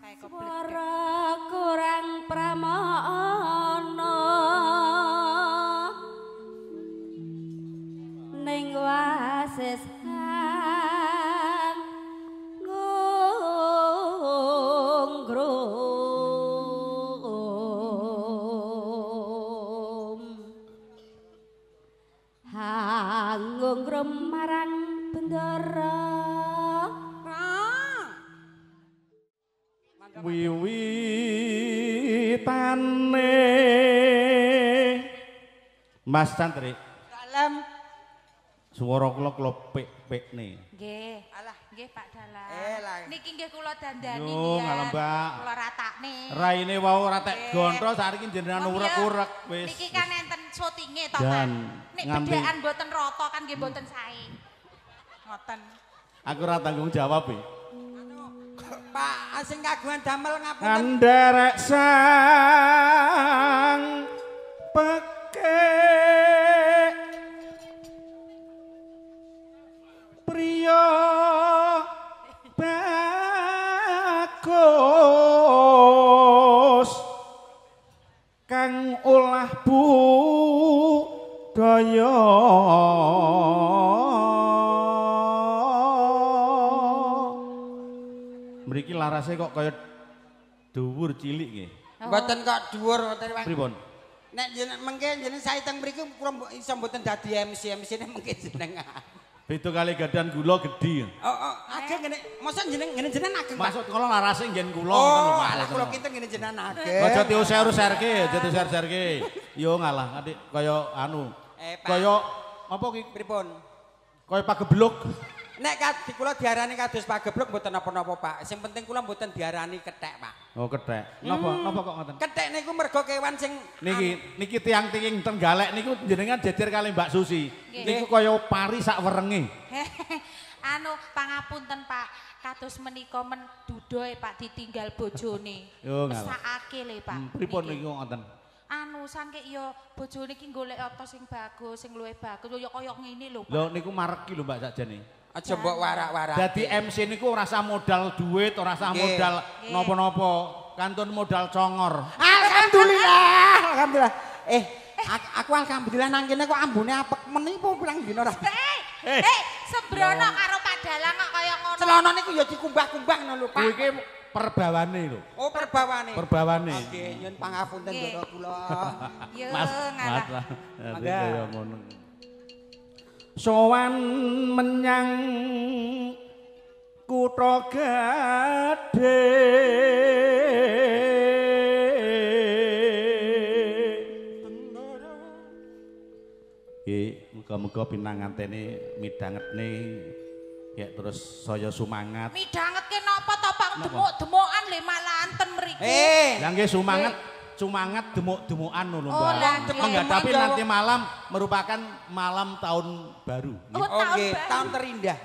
Swara kurang pramana ning wasis kang nggrum hanggung marang bendara wiwitane Mas Cantri Dalam swara kula pik-pikne nggih alah nggih Pak Dalang lah. niki nggih kula dandani yo ngalah Mbak kula ratakne raine wau ratek gontho saiki jenengan urek-urek wis niki kan enten syutinge to Pak dan nek nganti bedhekan mboten rata kan nggih mboten sae ngoten aku ora tanggung jawab e Pak sing kagungan damel ngapunten. Nderek sang pekek priya bagus kang olah budaya mriki larase kok kaya dhuwur cilik nggih. Mboten kok dhuwur mboten Pak. Pripun? Nek jeneng mengke jeneng saya teng mriku kula iso mboten dadi MC-ne mengke jenengan. Beda kali gadan gula gedhi. Ageng ngene, mosok ngene jenengan ageng. Maksud kula larase nggen kula ngoten lho Pak. Alah kula kinten ngene jenengan ageng. Aja diuser-userke, aja diuser-userke. Yo ngalah adik kaya anu. Kaya apa ki? Pripun? Kaya pagebluk. Nek kula diarani kados pagebluk mboten napa-napa Pak. Sing penting kula mboten diarani kethek Pak. Oh kethek. Napa kok ngoten? Kethek niku mergo kewan sing niki tiang-tiing Trenggalek niku jenengan jejer kali Mbak Susi. Niku kaya pari sak werenge. Anu pangapunten Pak, kados menika men dudoe Pak ditinggal bojone. Yo ngalah. Mesakake le Pak. Pripun niku ngoten? Anu sangke ya bojone iki golek apa sing bagus, sing luwih bagus ya kaya ngene lho Pak. Lho niku mareki lho Mbak sakjane. Aja mbok warak-warak. Dadi MC niku ora usah modal duit, ora usah modal napa-napa. Kantun modal congor. Alhamdulillah, alhamdulillah. Aku alhamdulillah nang kene kok ambune apek menipu pirang dina ora. Sembrono karo Pak Dalang kok kaya ngono. Celana niku ya dikumbah-kumbah ngono lho Pak. Kuwi iki perbawane lho. Oh, perbawane. Perbawane. Nggih, nyun pangapunten ndara kula. Yo Mas, ngalah. kaya ngono. Sowan menyang kutha gedhe muga-muga pinangantene midhangetne ya terus saya sumangat. Midhangetke napa to Pak demuk-demukan le malah anten mriki. Lah nggih sumangat demuk-demukan ngono Mbak. Menghadapi nanti malam merupakan malam tahun baru. Oke, tahun terindah.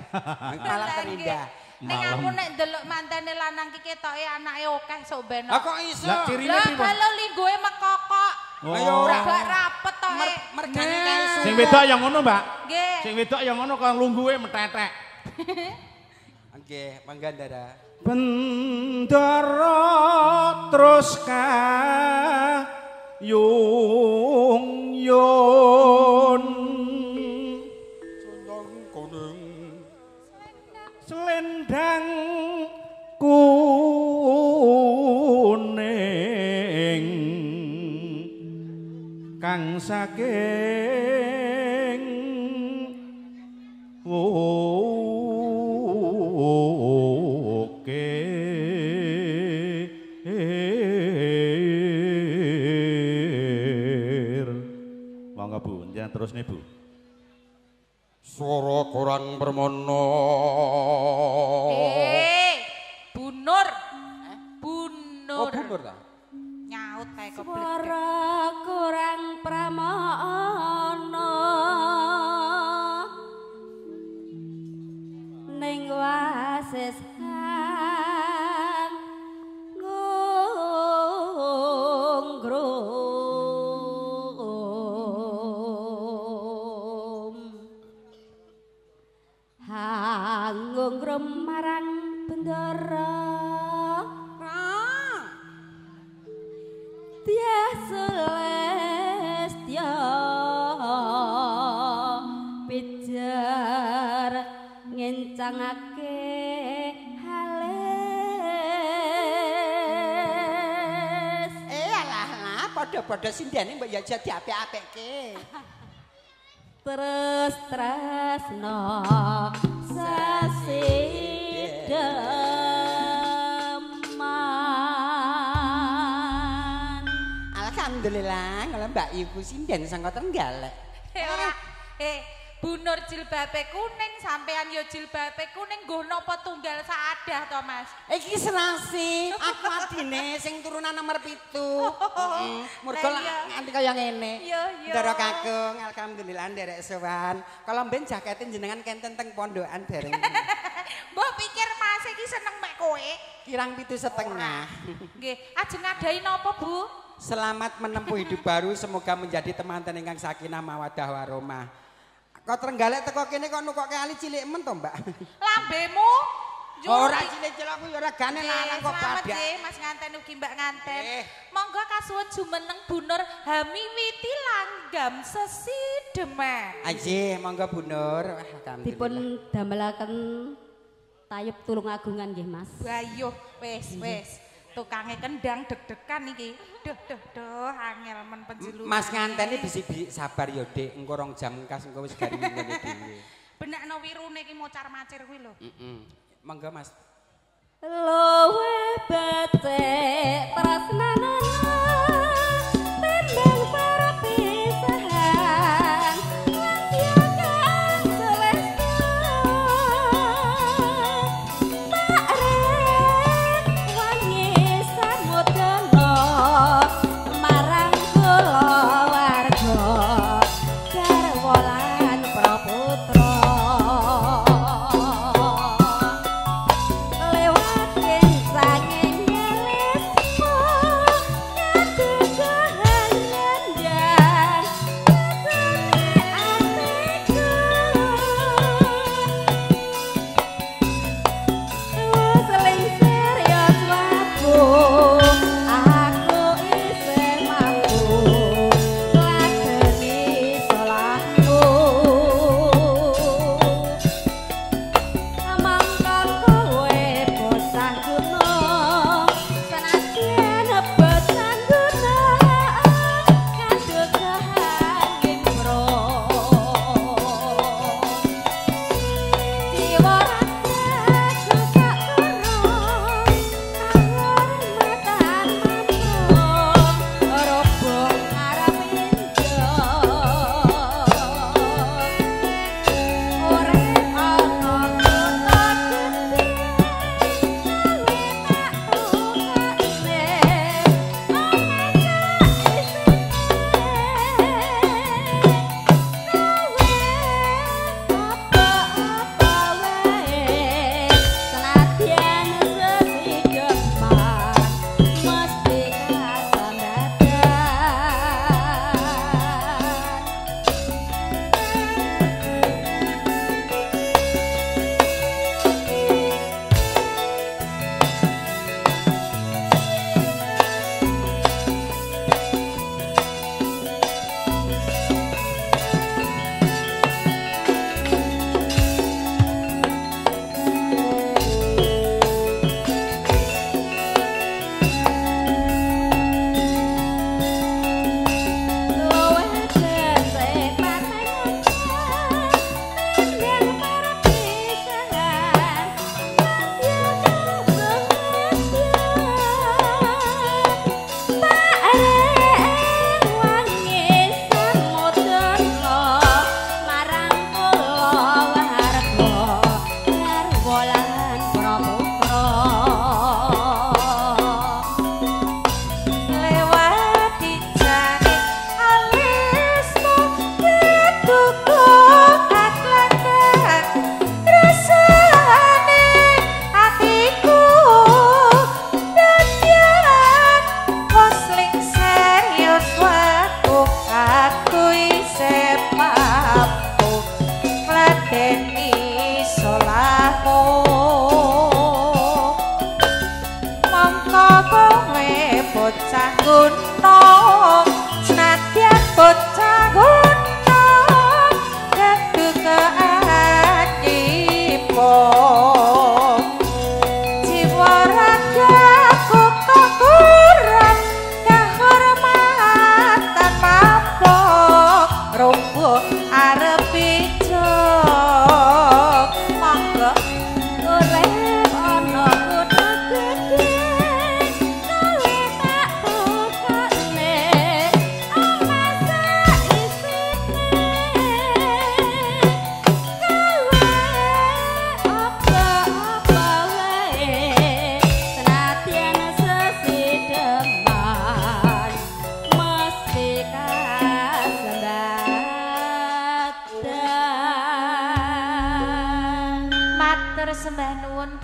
Malam terindah. Ning aku nek ndelok mantene lanang ki ketoke anake akeh sok ben. Lah kok iso? Lah cirine pripun? Kalau linggoe mekokok. Ayo ora gak rapet to. Mergane kae suwe. Sing wedok ya ngono, Mbak. Nggih. Sing wedok ya ngono kok lungguhe metetek. Nggih, mangga Ndara. Bendara terus yung yun selendang kuning kang saking terus nih Bu. Swara kurang permono. Bunur. Oh, bunur ta? Nyaut kae kok. Swara kurang pramono. Ning wasis kang nggrum. Ngrum marang bendara senengake halus. Alah, padha-padha sindene mbok ya jadi apik-apikke. Terus tresno sasideman. Alhamdulillah, kalau Mbak Ibu sinden sangka Trenggalek. Ora. Bu Nur jilbabe kuning, sampean yo jilbabe kuning, nggo napa tunggal saadah to, Mas? Iki senasi, aku adine sing turunan nomor 7. Murgo nganti kaya ngene. Ndara Kakung, alhamdulillah nderek sowan. Kalau mben jakete jenengan kenten teng pondokan bareng. Mbok pikir Mas iki seneng mek kowe? Kirang 7,5. Nggih, ajeng ngadahi napa, Bu? Selamat menempuh hidup baru, semoga menjadi teman-teman ingkang sakinah mawaddah warahmah. Kok Trenggalek teko kene kok nukoke ali cilik men to, Mbak? Lambemu ora cilik-cilik aku ya ora gane lanang kok padak. padak. Mas nganten ugi Mbak nganten. Monggo kasuwun jumeneng Bu Nur hamiwiti langgam sesideman. Aji, monggo Bu Nur. Dipun damelaken tayub tulungagungan nggih, Mas. Bayuh, wis. Tukange kendang deg-degan iki. Duh, angel men penjelu. Mas nganteni bisi sabar ya, Dik. Engko 2 jam kas engko wis garing ngene dhewe. Benakno wirune iki mocar-macir kuwi lho. Monggo, Mas. Luwe becik tresnane tembang perpisahan langyakan selesta tak rek wangi samudana marang kula warga garwa lan praputra. bocah gunung senadyan bocah gunung kedukaan ibu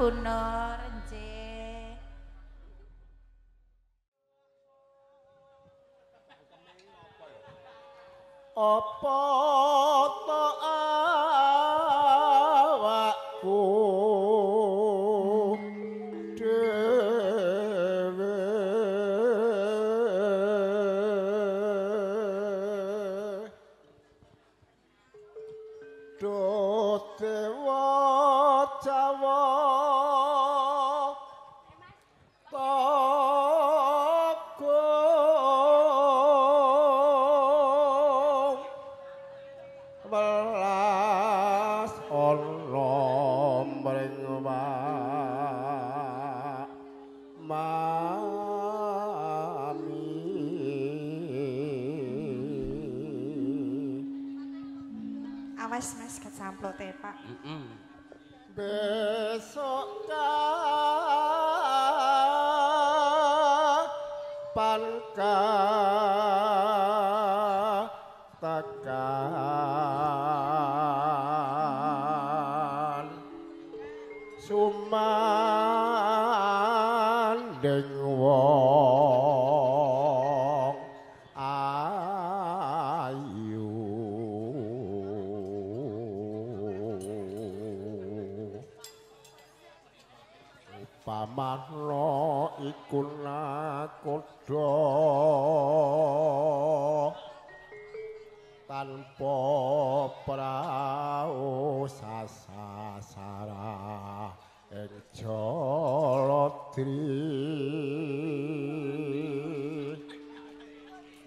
Bu Nur nggih. Apa ta awakku dhewe do dewa Jawa welas ana mring Awas Mas kecamplote Pak. Besok panka tekan sumanding wong ayu pamana iku nakoda tanpa prau sasara ing Jaladri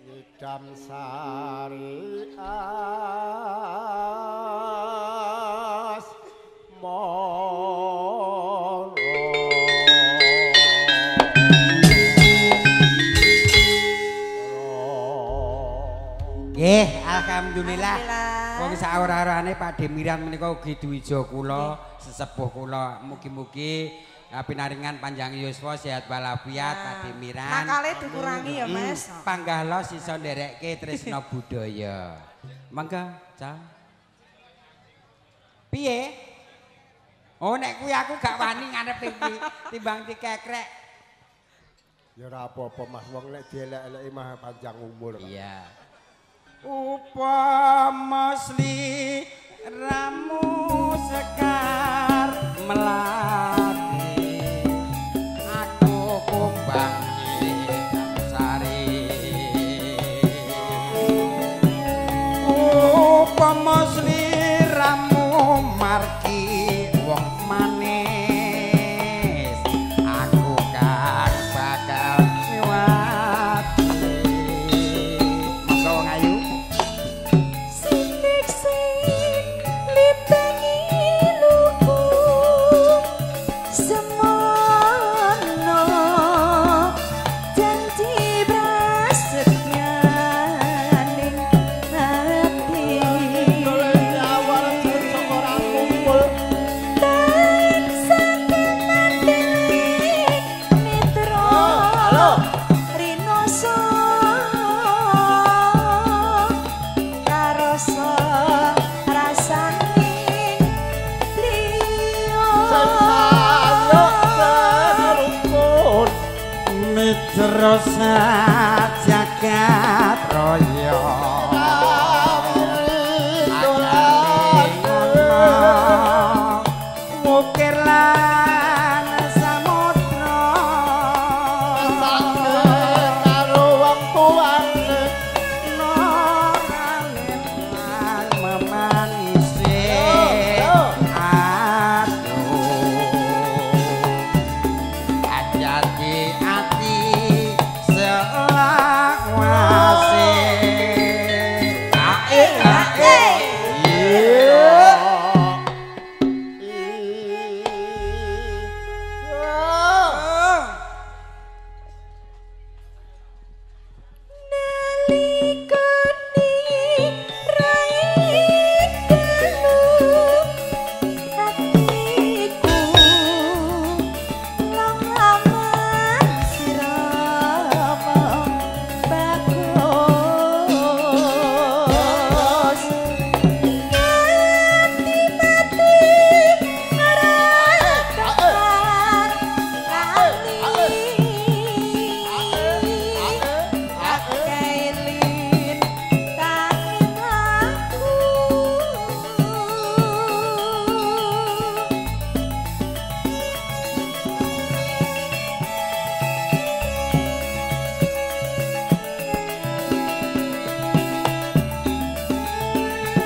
ngidam sari Nggih, alhamdulillah. Wong saora-orane Pak Demiran menika ugi dwija kula, sesepuh kula. Mugi-mugi pinaringan panjang yuswa, sehat walafiat Pak Demiran. Nakale dikurangi ya, Mas. Panggahla sisa nderekke tresna budaya. Mangga, Ca. Piye? Oh, nek kuwi aku gak wani ngarep iki timbang dikekrek. Ya ora apa-apa Mas, wong nek dielek-eleki mah panjang umur. Iya. Upama sliramu sekar melati aku kumbang sari upama sliramu margi wong manis aku kan bakal nyuwati monggo wong ayu Rasa jagat raya mukir lan samudra karo wong tuane norane lan memanise ati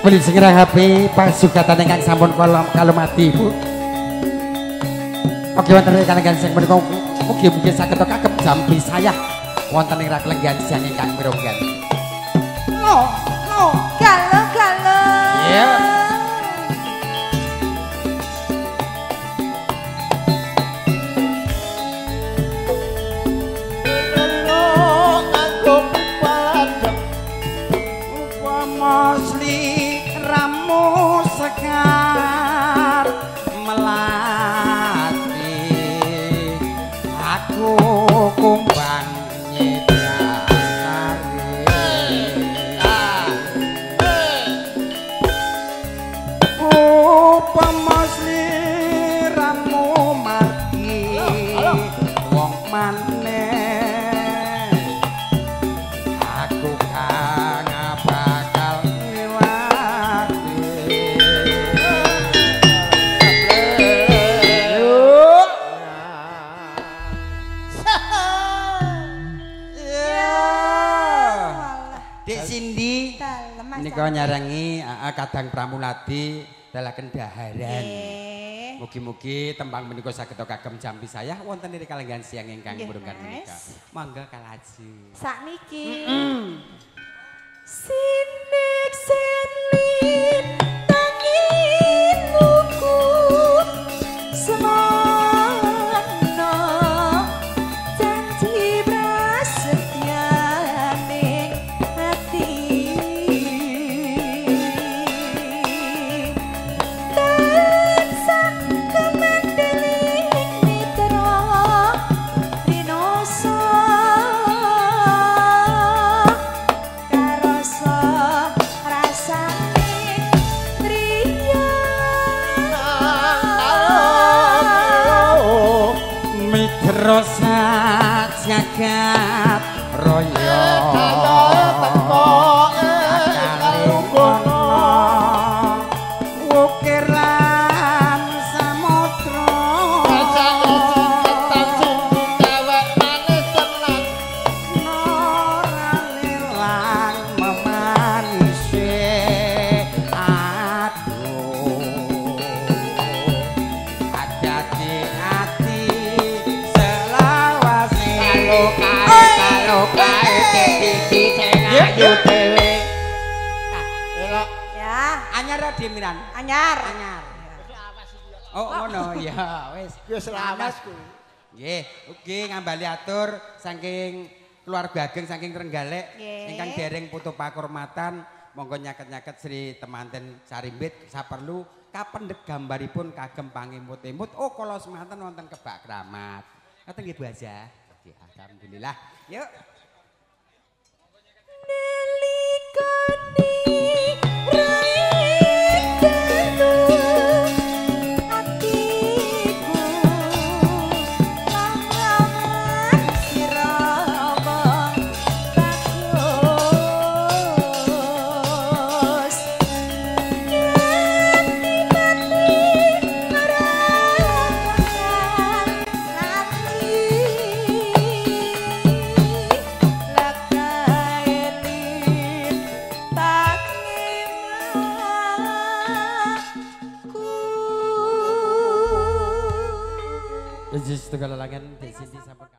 Beli sing HP pasugatan ingkang sampun kalumati Bu. Oke wonten ingkang sing menika mugi-mugi saged kagem jampi saya wonten ing raklenggan siang ingkang mironggan. Lo, galo. Iya. Mosli ramu sekar melati aku kumbang nyedasari upamosli ramu margi wong maneh aku kang bakal Nika nyarengi kadang Pramuladi dalaken daharan. Mugi-mugi tembang menika saged kagem jampi saya wonten ing kalenggan siang ingkang murungkan menika. Monggo kalaju. Sakniki. Sinik senlin tangin luku semono janji prasetyaning hati tansah kemandeling mitra dinoso Rosa jagat royo ukiran samudra noranilang memanisi aduh ada di hati kalau kae titi sing ayu dhewe. Elok. Ya. Anyar ra Demiran? Anyar. Oh ngono ya wis. Ya selawas kuwi. Nggih, ugi ngambali atur saking keluarga ageng saking Trenggalek ingkang dereng putu pakurmatan monggo nyaket-nyaket Sri temanten Sarimbit saperlu kapendhet gambaripun kagem pangimut-imut. Oh kala semanten wonten kebak kramat. Ngoten nggih Bu Haja. Alhamdulillah. Yuk. Nelikani raitanu atiku langaman sirama bagus mati merasakan nanti Jadi setengah lalangan di sini sampai